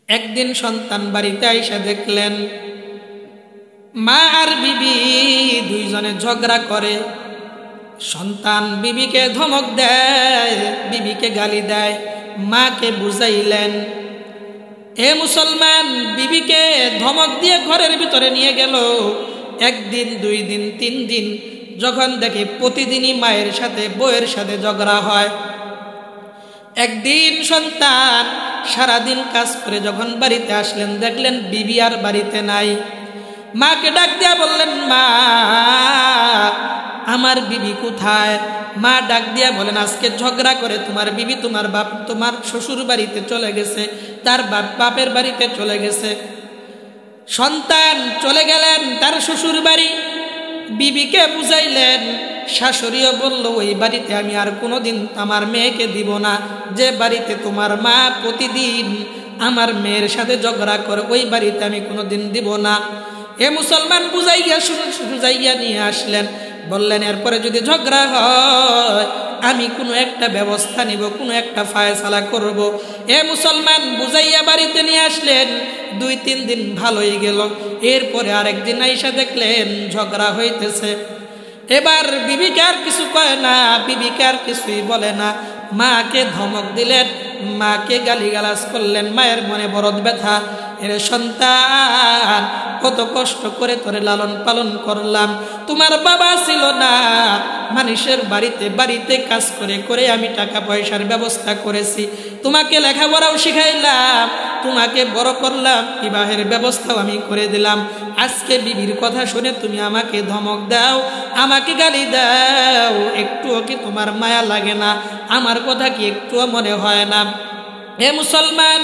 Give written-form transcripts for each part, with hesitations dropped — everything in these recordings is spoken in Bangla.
একদিন সন্তান বাড়িতে আইসা দেখলেন মা আর বিবি দুইজনে ঝগড়া করে। সন্তান বিবিকে ধমক দেয়, বিবিকে গালি দেয়। মাকে বুঝাইলেন, এ মুসলমান, বিবিকে ধমক দিয়ে ঘরের ভিতরে নিয়ে গেল। একদিন, 2 দিন, 3 দিন, যখন দেখি প্রতিদিনই মায়ের সাথে বউয়ের সাথে ঝগড়া হয়। একদিন সন্তান সারাদিন কাজ করে যখন বাড়িতে আসলেন, দেখলেন বিবি আর বাড়িতে নাই। মাকে ডাক দিয়া বললেন, মা, আমার বিবি কোথায়? মা ডাক দিয়া বলেন, আজকে ঝগড়া করে তোমার বিবি তোমার বাপ তোমার শ্বশুর বাড়িতে চলে গেছে, তার বাপের বাড়িতে চলে গেছে। সন্তান চলে গেলেন তার শ্বশুর বাড়ি, বিবিকে বুঝাইলেন। শাশুড়িও বলল, ওই বাড়িতে আমি আর কোনোদিন আমার মেয়েকে দিব না, যে বাড়িতে তোমার মা প্রতিদিন আমার মেয়ের সাথে ঝগড়া করে, ওই বাড়িতে আমি কোনোদিন দিব না। এ মুসলমান বুঝাইয়া নিয়ে আসলেন। বললেন, এরপরে যদি ঝগড়া হয় আমি কোনো একটা ব্যবস্থা নিব, কোনো একটা ফায়সালা করব। এ মুসলমান বুঝাইয়া বাড়িতে নিয়ে আসলেন। 2-3 দিন ভালোই গেল। এরপরে আরেকদিন আইসা দেখলেন ঝগড়া হইতেছে। এবার বিবিকে আর কিছু কয় না, বিবিকে আর কিছুই বলে না। মাকে ধমক দিলেন, মাকে গালিগালাজ করলেন। মায়ের মনে বড় ব্যথা। এর সন্তান, কত কষ্ট করে তোরে লালন পালন করলাম, তোমার বাবা ছিল না, মানুষের বাড়িতে বাড়িতে কাজ করে করে আমি টাকা পয়সার ব্যবস্থা করেছি, তোমাকে লেখাপড়াও শিখাইলাম, তোমাকে বড় করলাম, বিবাহের ব্যবস্থাও আমি করে দিলাম। আজকে বিবির কথা শুনে তুমি আমাকে ধমক দাও, আমাকে গালি দাও, একটুও কি তোমার মায়া লাগে না? আমার কথা কি একটুও মনে হয় না? হে মুসলমান,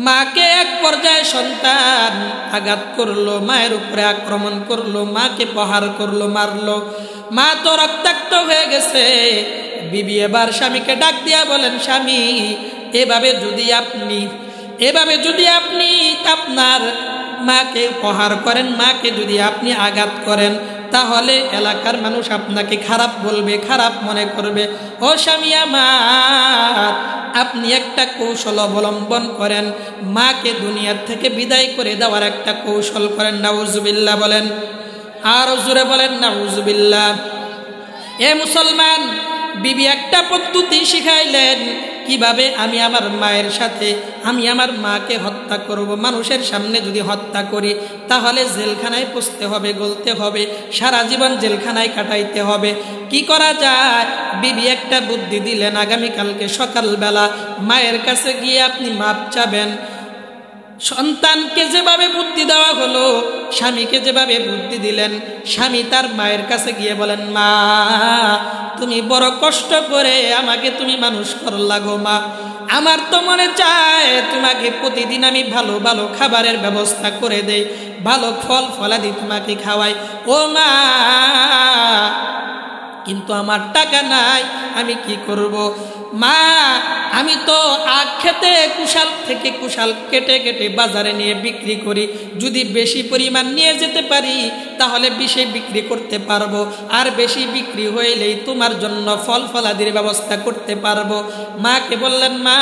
মাকে এক পর্যায়ে সন্তান আঘাত করলো, মায়ের উপরে আক্রমণ করলো, মাকে প্রহার করলো, মারলো। মা তো রক্তাক্ত হয়ে গেছে। বিবি এবার স্বামীকে ডাক দিয়া বলেন, স্বামী, এভাবে যদি আপনি আপনার মাকে প্রহার করেন, মাকে যদি আপনি আঘাত করেন, তাহলে এলাকার মানুষ আপনাকে খারাপ বলবে, খারাপ মনে করবে। ও স্বামী আমার, আপনি একটা কৌশল অবলম্বন করেন, মাকে দুনিয়ার থেকে বিদায় করে দেওয়ার একটা কৌশল করেন। নাউজুবিল্লাহ বলেন, আর জোরে বলেন নাউজুবিল্লাহ। এ মুসলমান, বিবি একটা পদ্ধতি শিখাইলেন, কিভাবে আমি আমার মায়ের সাথে আমি আমার মাকে হত্যা করব। মানুষের সামনে যদি হত্যা করি তাহলে জেলখানায় পচতে হবে, গলতে হবে, সারা জীবন জেলখানায় কাটাইতে হবে। কি করা যায়? বিবি একটা বুদ্ধি দিলেন, আগামীকালকে সকালবেলা মায়ের কাছে গিয়ে আপনি মাপ চাবেন। সন্তানকে যেভাবে বুদ্ধি দেওয়া হলো, স্বামীকে যেভাবে বুদ্ধি দিলেন, স্বামী তার মায়ের কাছে গিয়ে বলেন, মা, তুমি বড় কষ্ট করে আমাকে তুমি মানুষ করলা গো মা, আমার তো মনে চায় তোমাকে প্রতিদিন আমি ভালো ভালো খাবারের ব্যবস্থা করে দেই, ভালো ফল ফলাদি তোমাকে খাওয়াই। ও মা, কিন্তু আমার টাকা নাই, আমি কি করব? মা, আমি তো আখ খেতে কুশাল থেকে কুশাল কেটে কেটে বাজারে নিয়ে বিক্রি করি, যদি বেশি পরিমাণ নিয়ে যেতে পারি তাহলে বেশি বিক্রি করতে পারবো, আর বেশি বিক্রি হইলেই তোমার জন্য ফল ফলাদির ব্যবস্থা করতে পারবো। মাকে বললেন, মা,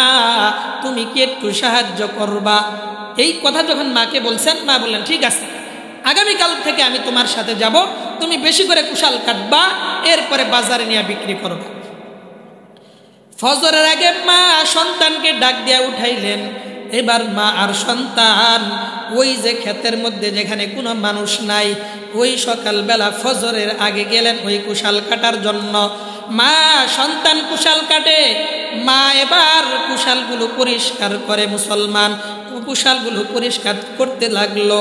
তুমি কি একটু সাহায্য করবা? এই কথা যখন মাকে বলছেন, মা বললেন, ঠিক আছে, আগামীকাল থেকে আমি তোমার সাথে যাব, তুমি বেশি করে কুশাল কাটবা, এরপরে বাজারে নিয়ে বিক্রি করবা। ফজরের আগে মা সন্তানকে ডাক দিয়া উঠাইলেন। এবার মা আর সন্তান ওই যে ক্ষেতের মধ্যে যেখানে কোনো মানুষ নাই, ওই সকালবেলা ফজরের আগে গেলেন ওই কুশাল কাটার জন্য। মা সন্তান কুশাল কাটে, মা এবার কুশালগুলো পরিষ্কার করে। মুসলমান, কুশালগুলো পরিষ্কার করতে লাগলো।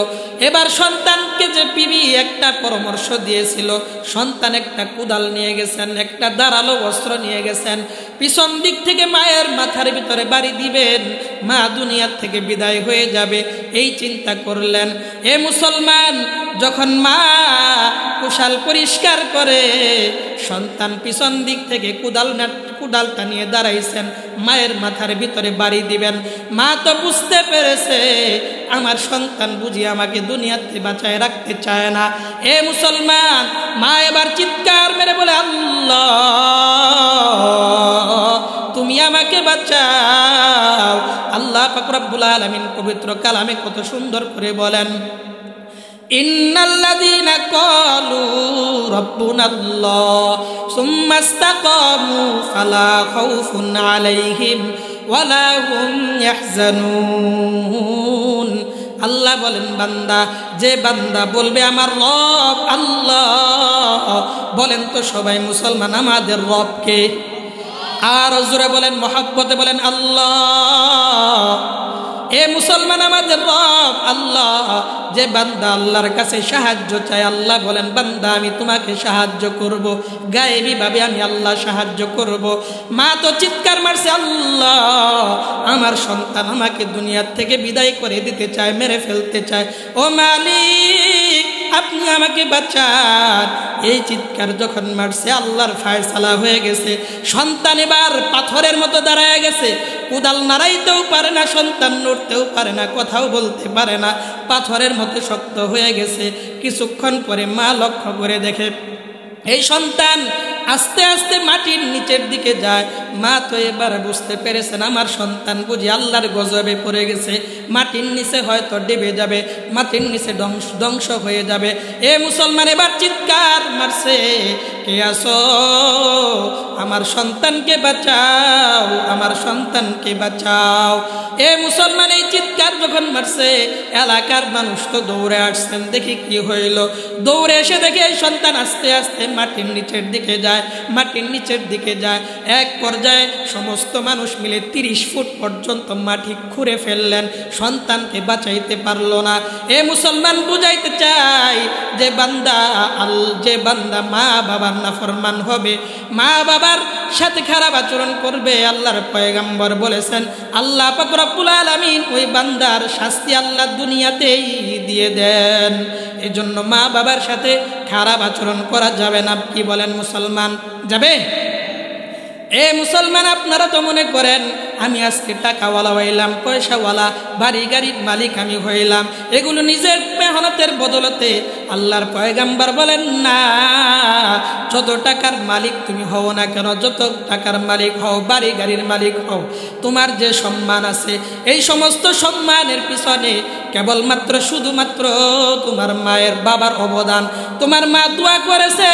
এবার সন্তানকে যে বিবি একটা পরামর্শ দিয়েছিল, সন্তান একটা কুদাল নিয়ে গেছেন, একটা ধারালো অস্ত্র নিয়ে গেছেন, পিছন দিক থেকে মায়ের মাথার ভিতরে বাড়ি দিবেন, মা দুনিয়ার থেকে বিদায় হয়ে যাবে, এই চিন্তা করলেন। এ মুসলমান, যখন মা কুশাল পরিষ্কার করে, সন্তান পিছন দিক থেকে কুদালটা নিয়ে দাঁড়াইছেন, মায়ের মাথার ভিতরে বাড়ি দিবেন। মা তো বুঝতে পেরেছে আমার সন্তান বুঝি আমাকে দুনিয়াতে বাঁচায় রাখতে চায় না। এ মুসলমান, মা এবার চিৎকার মেরে বলে, আল্লাহ, তুমি আমাকে বাঁচাও, আল্লাহ পাক রব্বুল আলামিন পবিত্র কালামে কত সুন্দর করে বলেন, ইন্নাল্লাযীনা ক্বালু রাব্বুনাল্লাহ সুম্মা ইসতাকামু ফালা খাউফুন আলাইহিম ওয়ালা হুম ইয়াহজানুন। আল্লাহ বলেন, বান্দা, যে বান্দা বলবে আমার রব আল্লাহ, বলেন তো সবাই মুসলমান আমাদের রবকে? আর জোরে বলেন, মহব্বতে বলেন আল্লাহ। এ মুসলমান আমাদের রব আল্লাহ। যে বান্দা আল্লাহর কাছে সাহায্য চায়, আল্লাহ বলেন, বান্দা আমি তোমাকে সাহায্য করব, গায়েবী ভাবে আমি আল্লাহ সাহায্য করব। মা তো চিৎকার মারছে, আল্লাহ আমার সন্তান আমাকে দুনিয়ার থেকে বিদায় করে দিতে চায়, মেরে ফেলতে চায়, ও মালিক আপনি আমাকে বাঁচান। এই চিৎকার যখন মারছে, আল্লাহর ফায়সালা হয়ে গেছে। সন্তান এবার পাথরের মতো দাঁড়ায় গেছে, কোদাল নাড়াইতেও পারে না, সন্তান নড়তেও পারে না, কথাও বলতে পারে না, পাথরের মতো শক্ত হয়ে গেছে। কিছুক্ষণ পরে মা লক্ষ্য করে দেখে এই সন্তান আস্তে আস্তে মাটির নিচের দিকে যায়। মা তো এবার বুঝতে পেরেছেন আমার সন্তান বুঝি আল্লাহর গজবে পড়ে গেছে, মাটির নিচে হয়তো ডেবে যাবে, মাটির নিচে ধ্বংস হয়ে যাবে। এ মুসলমান এবার চিৎকার মারছে, কে আসো, আমার সন্তানকে বাঁচাও, আমার সন্তানকে বাঁচাও। এ মুসলমান এই চিৎকার যখন মারছে, এলাকার মানুষ তো দৌড়ে আসছেন, দেখি কি হইল। দৌড়ে এসে দেখে এই সন্তান আস্তে আস্তে মাটির নিচের দিকে যায়, মাটির নিচের দিকে যায়। এক পর্যায়ে সমস্ত মানুষ মিলে 30 ফুট পর্যন্ত মাটি খুঁড়ে ফেললেন, সন্তানকে বাঁচাইতে পারল না। এ মুসলমান বুঝাইতে চাই, যে বান্দা মা বাবার নাফরমান হবে, মা বাবার সাথে খারাপ আচরণ করবে, আল্লাহর পয়গম্বর বলেছেন আল্লাহ পাক রব্বুল আলামিন ওই বান্দার শাস্তি আল্লাহ দুনিয়াতেই দিয়ে দেন। এজন্য মা বাবার সাথে খারাপ আচরণ করা যাবে না। কি বলেন মুসলমান, যাবে? এ মুসলমান আপনারা তো মনে করেন আমি আজকে টাকাওয়ালা হইলাম, পয়সাওয়ালা, বাড়ি গাড়ির মালিক আমি হইলাম, এগুলো নিজের মেহনতের বদলতে। আল্লাহর পয়গম্বর বলেন না, যত টাকার মালিক তুমি হও না কেন, যত টাকার মালিক হও, বাড়ি গাড়ির মালিক হও, তোমার যে সম্মান আছে এই সমস্ত সম্মানের পিছনে কেবলমাত্র শুধুমাত্র তোমার মায়ের বাবার অবদান। তোমার মা দোয়া করেছে,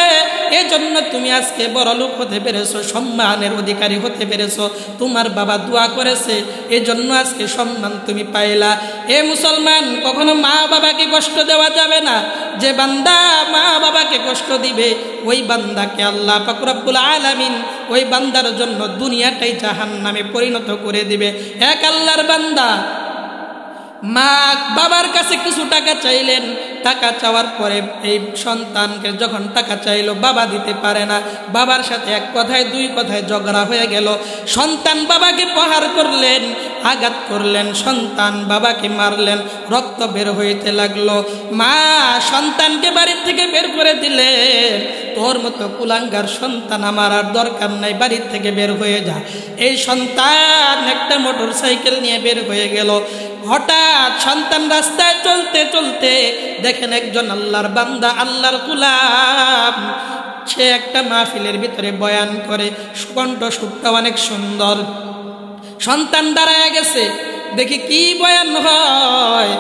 এজন্য তুমি আজকে বড় লোক হতে পেরেছো, সম্মানের অধিকারী হতে পেরেছো। তোমার বাবা দোয়া করেছে, এজন্য আজকে সম্মান তুমি পাইলা। এ মুসলমান, কখনো মা বাবাকে কষ্ট দেওয়া যাবে না। যে বান্দা মা বাবাকে কষ্ট দিবে, ওই বান্দাকে আল্লাহ পাক রব্বুল আলামিন ওই বান্দার জন্য দুনিয়াটাই জাহান্নামে পরিণত করে দিবে। এক আল্লাহর বান্দা মা বাবার কাছে কিছু টাকা চাইলেন, টাকা চাওয়ার পরে এই সন্তানকে যখন টাকা চাইলো, বাবা দিতে পারে না। বাবার সাথে এক কথায় দুই কথায় ঝগড়া হয়ে গেল। সন্তান বাবাকে প্রহার করলেন, আঘাত করলেন, সন্তান বাবাকে মারলেন, রক্ত বের হইতে লাগলো। মা সন্তানকে বাড়ির থেকে বের করে দিলেন, তোর মতো কুলাঙ্গার সন্তান আমার আর দরকার নাই, বাড়ির থেকে বের হয়ে যা। এই সন্তান একটা মোটর সাইকেল নিয়ে বের হয়ে গেল। হঠাৎ সন্তান রাস্তায় চলতে চলতে দেখেন একজন আল্লাহর বান্দা, আল্লাহর গোলাম, সে একটা মাহফিলের ভিতরে বয়ান করে, কণ্ঠ সুরটা অনেক সুন্দর। সন্তান দাঁড়ায় গেছে, দেখি কি বয়ান হয়।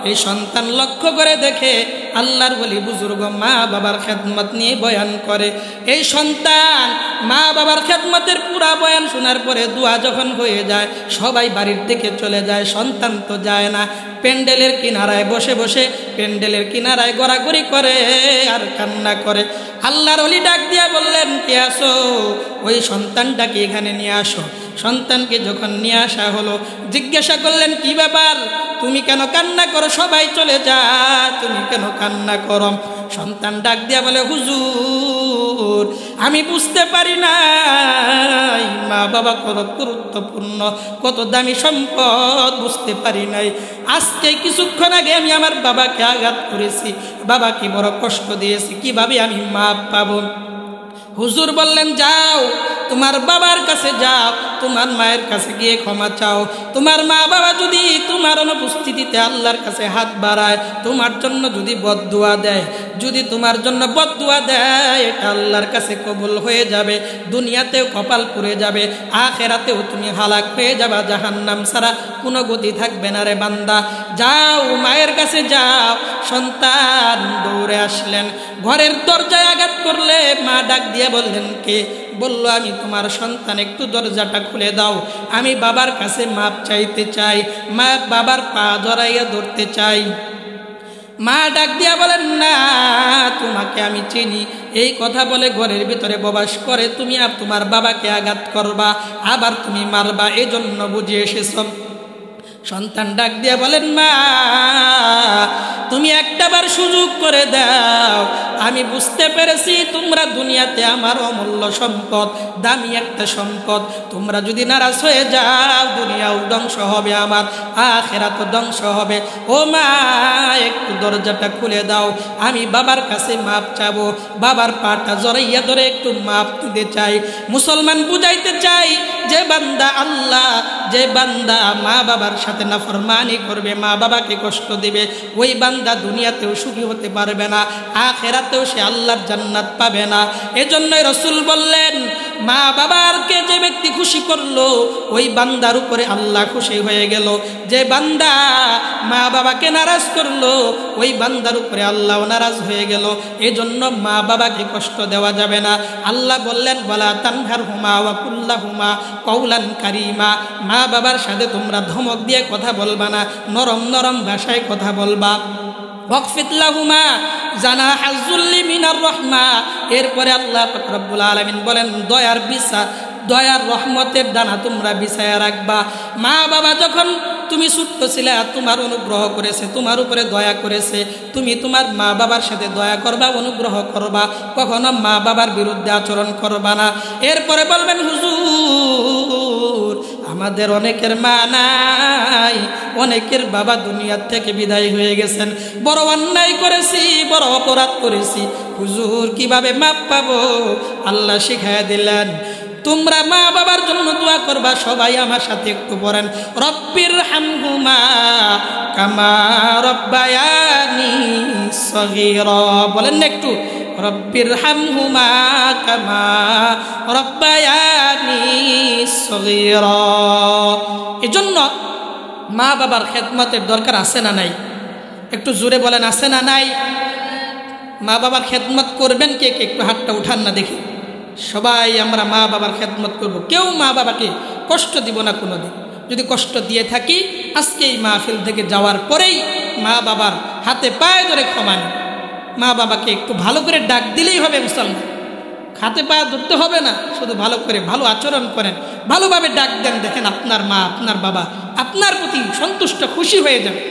এই সন্তান লক্ষ্য করে দেখে আল্লাহর ওলি বুজুর্গ মা বাবার খেদমত নিয়ে বয়ান করে। এই সন্তান মা বাবার খেদমতের পুরা বয়ান শোনার পরে দোয়া যখন হয়ে যায়, সবাই বাড়ির দিকে চলে যায়, সন্তান তো যায় না। প্যান্ডেলের কিনারায় বসে বসে প্যান্ডেলের কিনারায় গড়াগড়ি করে আর কান্না করে। আল্লাহর ওলি ডাক দিয়া বললেন, কে আসো, ওই সন্তানটাকে এখানে নিয়ে আসো। সন্তানকে যখন নিয়ে আসা হলো, জিজ্ঞাসা করলেন, কি ব্যাপার, তুমি কেন কান্না করো? সবাই চলে যায়, তুমি কেন কান্না করো? সন্তান ডাক দিয়া বলে, হুজুর আমি বুঝতে পারি নাই মা বাবা কত গুরুত্বপূর্ণ, কত দামি সম্পদ বুঝতে পারি নাই। আজকে কিছুক্ষণ আগে আমি আমার বাবাকে আঘাত করেছি, বাবাকে বড় কষ্ট দিয়েছি, কিভাবে আমি মাপ পাবো? হুজুর বললেন, যাও তোমার বাবার কাছে যাও, তোমার মায়ের কাছে গিয়ে ক্ষমা চাও। তোমার মা বাবা যদি তোমার অনুপস্থিতিতে আল্লাহর কাছে হাত বাড়ায়, তোমার জন্য যদি বদদুয়া দেয়, যদি তোমার জন্য বদদুয়া দেয়, এটা আল্লাহর কাছে কবুল হয়ে যাবে। দুনিয়াতেও কপাল পুড়ে যাবে, আখিরাতেও তুমি হালাক হয়ে যাবা, জাহান্নাম ছাড়া কোনো গতি থাকবে না রে বান্দা। যাও মায়ের কাছে যাও। সন্তান দৌড়ে আসলেন, ঘরের দরজায় আঘাত করলে মা ডাক দিয়ে বললেন, কে? বলল, আমি তোমার সন্তান, একটু দরজাটা খুলে দাও, আমি বাবার কাছে মাপ চাইতে চাই। মা বাবার পা জড়াইয়া ধরতে চাই। মা ডাক দিয়া বলেন, না, তোমাকে আমি চিনি। এই কথা বলে ঘরের ভিতরে প্রবেশ করে, তুমি আর তোমার বাবাকে আঘাত করবা, আবার তুমি মারবা, এজন্য বুঝিয়ে এসেছ। সন্তান ডাক দিয়া বলেন, মা তুমি একটাবার সুযোগ করে দাও, আমি বুঝতে পেরেছি তোমরা দুনিয়াতে আমার অমূল্য সম্পদ, দামি একটা সম্পদ। তোমরা যদি নারাজ হয়ে যাও, দুনিয়াও ধ্বংস হবে, আমার আখিরাতও ধ্বংস হবে। ও মা, একটু দরজাটা খুলে দাও, আমি বাবার কাছে মাপ চাবো, বাবার পাটা জড়াইয়া ধরে একটু মাপ দিতে চাই। মুসলমান বুঝাইতে চাই, যে বান্দা আল্লাহ, যে বান্দা মা বাবার সাথে নাফরমানি করবে, মা বাবাকে কষ্ট দিবে, ওই বান্দা দুনিয়াতেও সুখী হতে পারবে না, আখিরাতেও সে আল্লাহর জান্নাত পাবে না। এজন্যই রাসূল বললেন, মা বাবারকে যে ব্যক্তি খুশি করলো, ওই বান্দার উপরে আল্লাহ খুশি হয়ে গেল। যে বান্দা মা বাবাকে নারাজ করলো, ওই বান্দার উপরে আল্লাহ নারাজ হয়ে গেল। এজন্য মা বাবাকে কষ্ট দেওয়া যাবে না। আল্লাহ বললেন, ওয়ালা তানহারহুমা ওয়া কুল্লাহুমা কওলান কারীমা। মা বাবার সাথে তোমরা ধমক দিয়ে কথা বলবা না, নরম নরম ভাষায় কথা বলবা। ওয়াকফিদ লাহুমা জানাহাজ যুল্লি মিনার রাহমা। এরপরে আল্লাহ পাক রব্বুল আলামিন বলেন, দয়ার বিছা, দয়ার রহমতের দানা তোমরা বিছায়া রাখবা। মা বাবা যখন তুমি ছোট্ট ছিলে, তোমার অনুগ্রহ করেছে, তোমার উপরে দয়া করেছে, তুমি তোমার মা বাবার সাথে দয়া করবা, অনুগ্রহ করবা, কখনো মা বাবার বিরুদ্ধে আচরণ করবা না। এরপরে বলবেন, হুজুর আমাদের অনেকের মা নাই, অনেকের বাবা দুনিয়ার থেকে বিদায় হয়ে গেছেন, বড় অন্যায় করেছি, বড় অপরাধ করেছি, হুজুর কিভাবে মাপ পাবো? আল্লাহ শিখাইয়া দিলেন, তোমরা মা বাবার জন্য দোয়া করবা। সবাই আমার সাথে একটু পড়েন, রব্বির হামহুমা কামা রব্বায়ানি সগীরা। বলেন না একটু, রব্বির হামহুমা কামা রব্বায়ানি সগীরা। এজন্য মা বাবার খেদমতের দরকার আছে না নাই? একটু জোরে বলেন, আছে না নাই? মা বাবার খেদমত করবেন কে কে? একটু হাতটা উঠান না দেখি। সবাই আমরা মা বাবার খেদমত করব, কেউ মা বাবাকে কষ্ট দিব না কোনোদিন। যদি কষ্ট দিয়ে থাকি, আজকে এই মাহফিল থেকে যাওয়ার পরেই মা বাবার হাতে পায়ে ধরে ক্ষমা নেন। মা বাবাকে একটু ভালো করে ডাক দিলেই হবে। মুসলমান হাতে পায়ে ধরতে হবে না, শুধু ভালো করে ভালো আচরণ করেন, ভালোভাবে ডাক দেন, দেখেন আপনার মা আপনার বাবা আপনার প্রতি সন্তুষ্ট খুশি হয়ে যাবে।